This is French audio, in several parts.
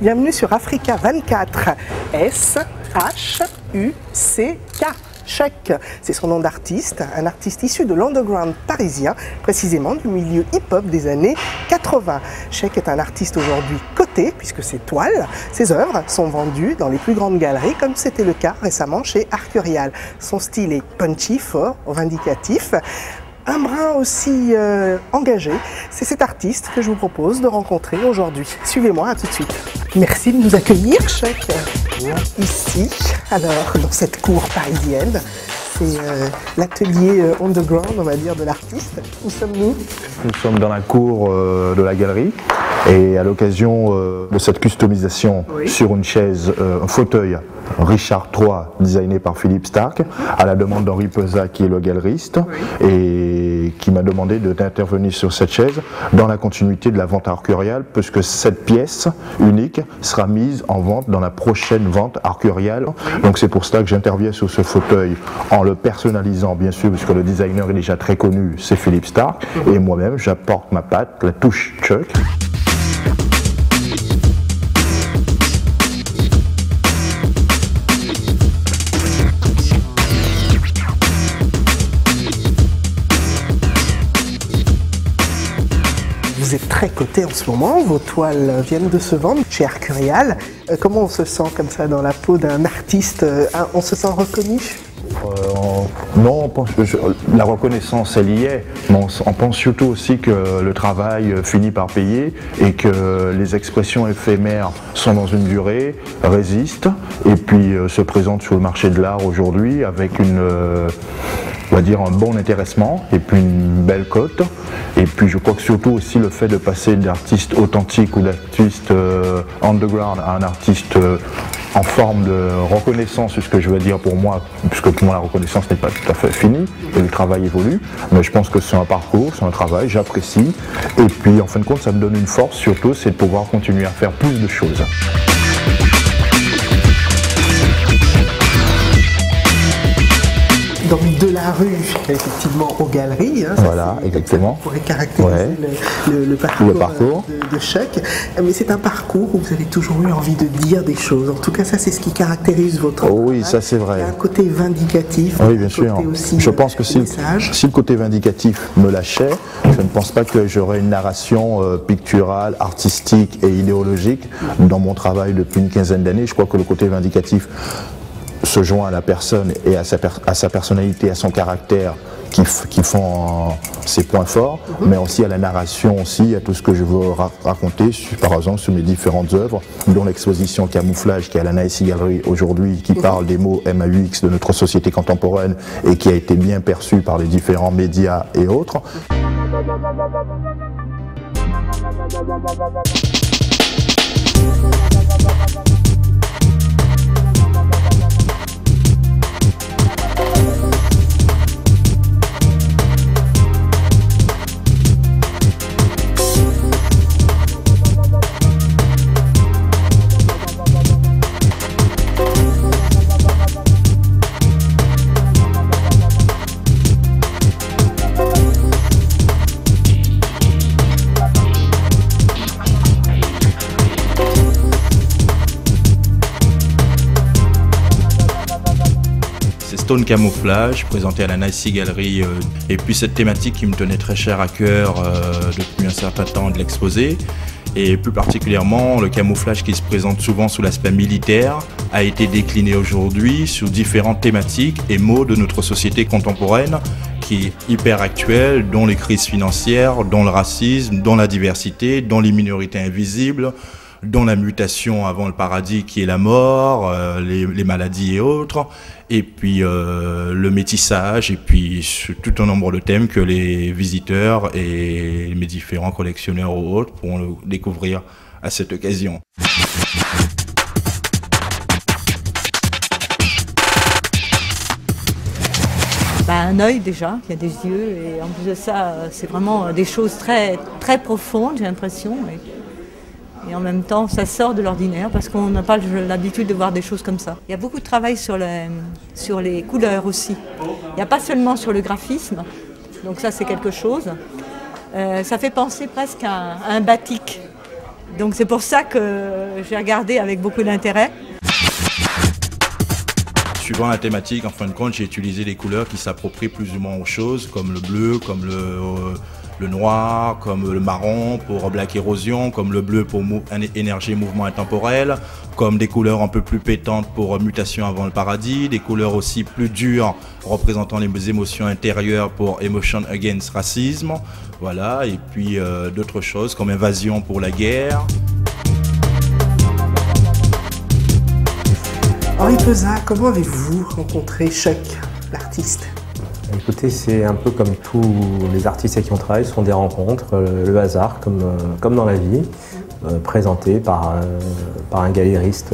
Bienvenue sur Africa 24. S-H-U-C-K. Chuck, c'est son nom d'artiste, un artiste issu de l'underground parisien, précisément du milieu hip-hop des années 80. Chuck est un artiste aujourd'hui coté, puisque ses toiles, ses œuvres sont vendues dans les plus grandes galeries, comme c'était le cas récemment chez Arcurial. Son style est punchy, fort, vindicatif. Un brin aussi engagé, c'est cet artiste que je vous propose de rencontrer aujourd'hui. Suivez-moi, à tout de suite. Merci de nous accueillir, Chuck, ici, alors, dans cette cour parisienne. C'est l'atelier underground, on va dire, de l'artiste. Où sommes-nous? Nous sommes dans la cour de la galerie. Et à l'occasion de cette customisation sur une chaise, un fauteuil Richard III, designé par Philippe Stark, à la demande d'Henri Pezat, qui est le galeriste, et qui m'a demandé d'intervenir sur cette chaise dans la continuité de la vente Arcurial, puisque cette pièce unique sera mise en vente dans la prochaine vente Arcurial. Donc c'est pour cela que j'interviens sur ce fauteuil en le personnalisant, bien sûr, puisque le designer est déjà très connu, c'est Philippe Stark, et moi-même j'apporte ma patte, la touche Chuck. Vous êtes très coté en ce moment, vos toiles viennent de se vendre chez Arcurial. Comment on se sent comme ça dans la peau d'un artiste? On se sent reconnu? Non, la reconnaissance elle y est, mais on pense surtout aussi que le travail finit par payer et que les expressions éphémères sont dans une durée, résistent et puis se présentent sur le marché de l'art aujourd'hui avec on va dire un bon intéressement et puis une belle cote. Et puis je crois que surtout aussi le fait de passer d'artiste authentique ou d'artiste underground à un artiste en forme de reconnaissance, c'est ce que je veux dire pour moi, puisque pour moi la reconnaissance n'est pas tout à fait finie et le travail évolue, mais je pense que c'est un parcours, c'est un travail, j'apprécie et puis en fin de compte ça me donne une force surtout, c'est de pouvoir continuer à faire plus de choses. Donc de la rue, effectivement, aux galeries. Hein, voilà, exactement. On pourrait caractériser le parcours, de Chuck. Mais c'est un parcours où vous avez toujours eu envie de dire des choses. En tout cas, ça, c'est ce qui caractérise votre travail. Oui, ça c'est vrai. Il y a un côté vindicatif. Oui, bien sûr. Aussi, je pense que si le côté vindicatif me lâchait, je ne pense pas que j'aurais une narration picturale, artistique et idéologique dans mon travail depuis une quinzaine d'années. Je crois que le côté vindicatif se joint à la personne et à sa personnalité, à son caractère qui font ses points forts, mais aussi à la narration, aussi à tout ce que je veux raconter, par exemple sur mes différentes œuvres, dont l'exposition Camouflage qui est à la Naïsi Gallery aujourd'hui, qui parle des mots MAUX de notre société contemporaine et qui a été bien perçue par les différents médias et autres. Stone Camouflage, présenté à la Naïsi Gallery, et puis cette thématique qui me tenait très chère à cœur depuis un certain temps de l'exposer, et plus particulièrement le camouflage qui se présente souvent sous l'aspect militaire a été décliné aujourd'hui sur différentes thématiques et mots de notre société contemporaine qui est hyper actuelle, dont les crises financières, dont le racisme, dont la diversité, dont les minorités invisibles, dont la mutation avant le paradis qui est la mort, les maladies et autres, et puis le métissage, et puis tout un nombre de thèmes que les visiteurs et mes différents collectionneurs ou autres pourront découvrir à cette occasion. Un œil déjà, il y a des yeux, et en plus de ça, c'est vraiment des choses très, très profondes, j'ai l'impression. Et en même temps, ça sort de l'ordinaire parce qu'on n'a pas l'habitude de voir des choses comme ça. Il y a beaucoup de travail sur les couleurs aussi. Il n'y a pas seulement sur le graphisme, donc ça c'est quelque chose. Ça fait penser presque à un batik. Donc c'est pour ça que j'ai regardé avec beaucoup d'intérêt. Suivant la thématique, en fin de compte, j'ai utilisé des couleurs qui s'approprient plus ou moins aux choses, comme le bleu, comme le noir, comme le marron pour Black Erosion, comme le bleu pour énergie et mouvement intemporel, comme des couleurs un peu plus pétantes pour Mutation avant le paradis, des couleurs aussi plus dures représentant les émotions intérieures pour Emotion Against Racism, voilà, et puis d'autres choses comme Invasion pour la guerre. Henri Pezat, comment avez-vous rencontré Chuck, l'artiste? Écoutez, c'est un peu comme tous les artistes avec qui on travaille, ce sont des rencontres, le hasard, comme dans la vie, présenté par un galériste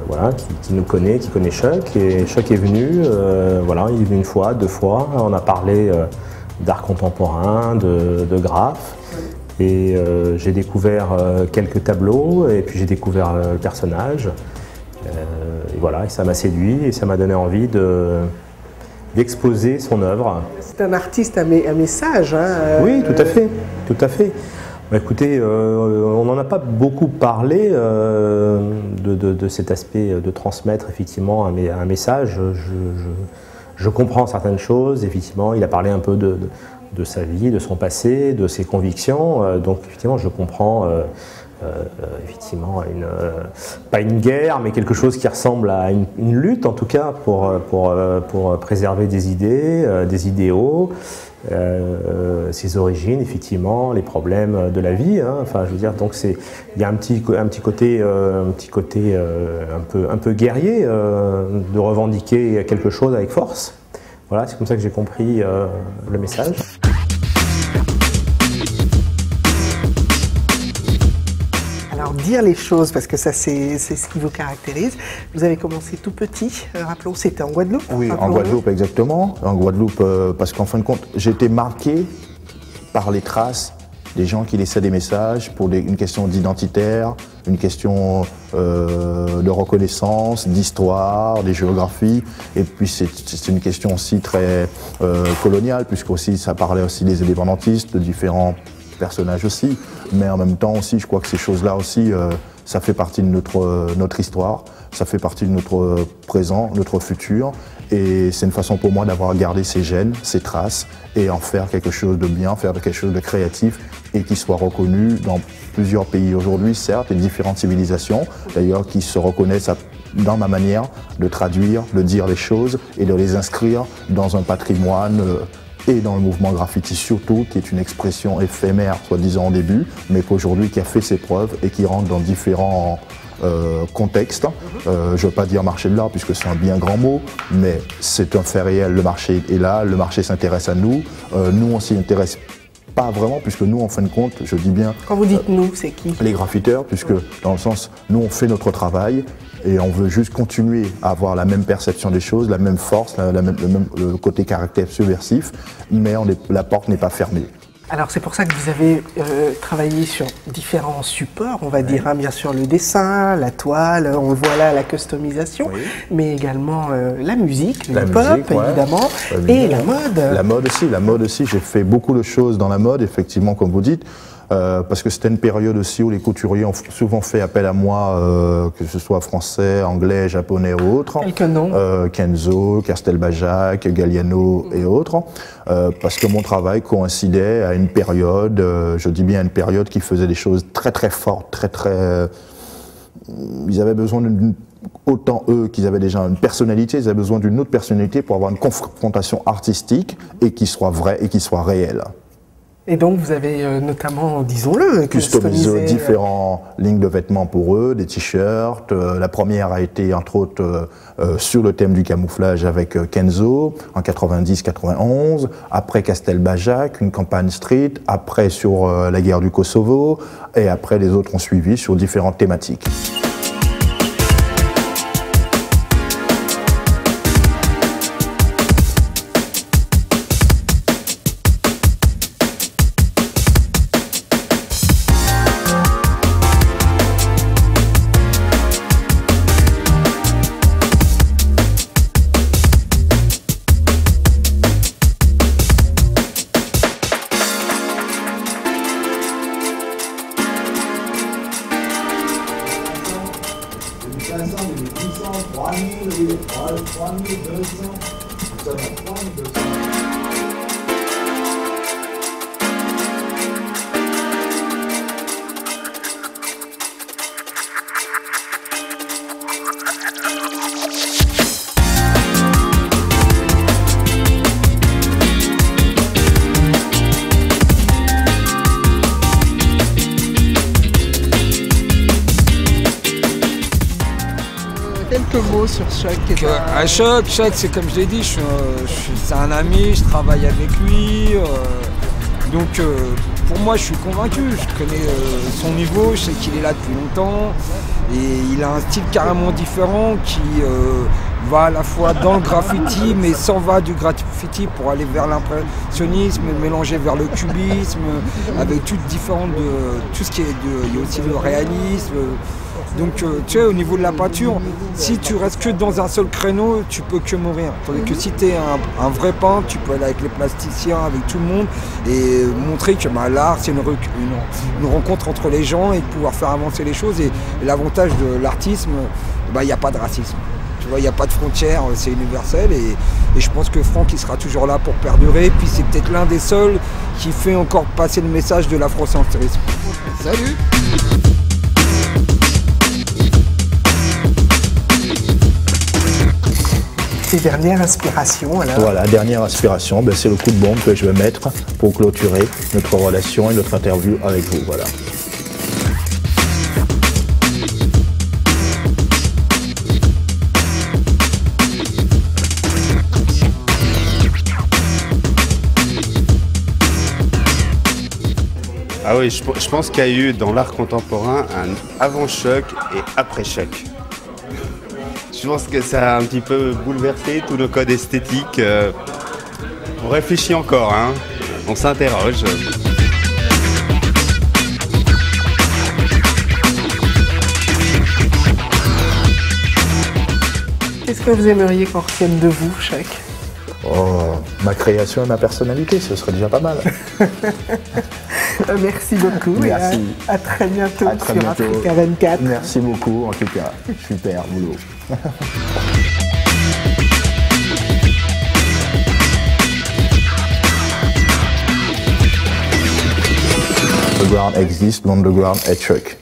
voilà, qui nous connaît, qui connaît Chuck. Et Chuck est venu, voilà, il est venu une fois, 2 fois, on a parlé d'art contemporain, de graphes. Et j'ai découvert quelques tableaux, et puis j'ai découvert le personnage. Et voilà, et ça m'a séduit, et ça m'a donné envie d'exposer son œuvre. C'est un artiste à message. Hein, oui, tout à fait, tout à fait. Bah, écoutez, on n'en a pas beaucoup parlé de cet aspect de transmettre effectivement un message. Je comprends certaines choses, effectivement, il a parlé un peu de sa vie, de son passé, de ses convictions, donc effectivement je comprends effectivement pas une guerre, mais quelque chose qui ressemble à une lutte en tout cas pour préserver des idées, des idéaux, ses origines, effectivement, les problèmes de la vie. Hein. Enfin, je veux dire, donc il y a un petit côté un peu guerrier de revendiquer quelque chose avec force. Voilà, c'est comme ça que j'ai compris le message. Alors dire les choses, parce que ça c'est ce qui vous caractérise. Vous avez commencé tout petit, rappelons, c'était en Guadeloupe? Oui, en Guadeloupe exactement. En Guadeloupe, parce qu'en fin de compte, j'ai été marqué par les traces des gens qui laissaient des messages pour une question d'identitaire, une question de reconnaissance, d'histoire, des géographies. Et puis c'est une question aussi très coloniale, puisque aussi ça parlait aussi des indépendantistes, de différents personnages aussi, mais en même temps aussi, je crois que ces choses-là aussi, ça fait partie de notre histoire, ça fait partie de notre présent, notre futur, et c'est une façon pour moi d'avoir gardé ces gènes, ces traces, et en faire quelque chose de bien, faire quelque chose de créatif, et qui soit reconnu dans plusieurs pays aujourd'hui, certes, et différentes civilisations, d'ailleurs, qui se reconnaissent dans ma manière de traduire, de dire les choses, et de les inscrire dans un patrimoine et dans le mouvement graffiti surtout, qui est une expression éphémère, soi-disant au début, mais qu'aujourd'hui qui a fait ses preuves et qui rentre dans différents contextes. Je ne veux pas dire marché de l'art puisque c'est un bien grand mot, mais c'est un fait réel, le marché est là, le marché s'intéresse à nous, nous on s'y intéresse pas vraiment, puisque nous, en fin de compte, je dis bien... Quand vous dites nous, c'est qui? Les graffiteurs, puisque dans le sens, nous on fait notre travail, et on veut juste continuer à avoir la même perception des choses, la même force, le côté caractère subversif, mais la porte n'est pas fermée. Alors c'est pour ça que vous avez travaillé sur différents supports, on va dire, hein, bien sûr le dessin, la toile, on le voit là, la customisation, mais également la musique, le hip-hop évidemment, et la mode. La mode aussi, j'ai fait beaucoup de choses dans la mode, effectivement, comme vous dites. Parce que c'était une période aussi où les couturiers ont souvent fait appel à moi, que ce soit français, anglais, japonais ou autres. Quelques noms. Kenzo, Castelbajac, Galliano et autres. Parce que mon travail coïncidait à une période, je dis bien une période qui faisait des choses très très fortes, ils avaient besoin autant eux qu'ils avaient déjà une personnalité, ils avaient besoin d'une autre personnalité pour avoir une confrontation artistique et qui soit vraie et qui soit réelle. Et donc vous avez notamment, disons-le, customisé différentes lignes de vêtements pour eux, des t-shirts. La première a été entre autres sur le thème du camouflage avec Kenzo en 90-91. Après Castelbajac, une campagne street. Après sur la guerre du Kosovo. Et après les autres ont suivi sur différentes thématiques. Quelques mots sur Chuck. À Chuck, c'est comme je l'ai dit, c'est un ami, je travaille avec lui. Donc pour moi, je suis convaincu. Je connais son niveau, je sais qu'il est là depuis longtemps. Et il a un style carrément différent qui va à la fois dans le graffiti, mais s'en va du graffiti pour aller vers l'impressionnisme, mélanger vers le cubisme, avec tout ce qui est il y a aussi le réalisme. Donc tu sais, au niveau de la peinture, si tu restes que dans un seul créneau, tu peux que mourir. Tandis que si tu es un vrai peintre, tu peux aller avec les plasticiens, avec tout le monde, et montrer que l'art, c'est une rencontre entre les gens et de pouvoir faire avancer les choses. Et l'avantage de l'artisme, il n'y a pas de racisme. Tu vois, il n'y a pas de frontières, c'est universel. Et je pense que Franck, il sera toujours là pour perdurer. Puis c'est peut-être l'un des seuls qui fait encore passer le message de l'afrocentrisme. Salut! Tes dernières inspirations alors? Voilà, dernière inspiration, c'est le coup de bombe que je vais mettre pour clôturer notre relation et notre interview avec vous. Voilà. Ah oui, je pense qu'il y a eu dans l'art contemporain un avant-Chuck et après-Chuck. Je pense que ça a un petit peu bouleversé tous nos codes esthétiques. On réfléchit encore, hein. On s'interroge. Qu'est-ce que vous aimeriez qu'on retienne de vous, Chuck? Oh, ma création et ma personnalité, ce serait déjà pas mal. Merci beaucoup. Merci. Et à très bientôt À très sur bientôt. Africa 24. Merci beaucoup, en tout cas. Super boulot. L'underground existe, l'underground est Chuck.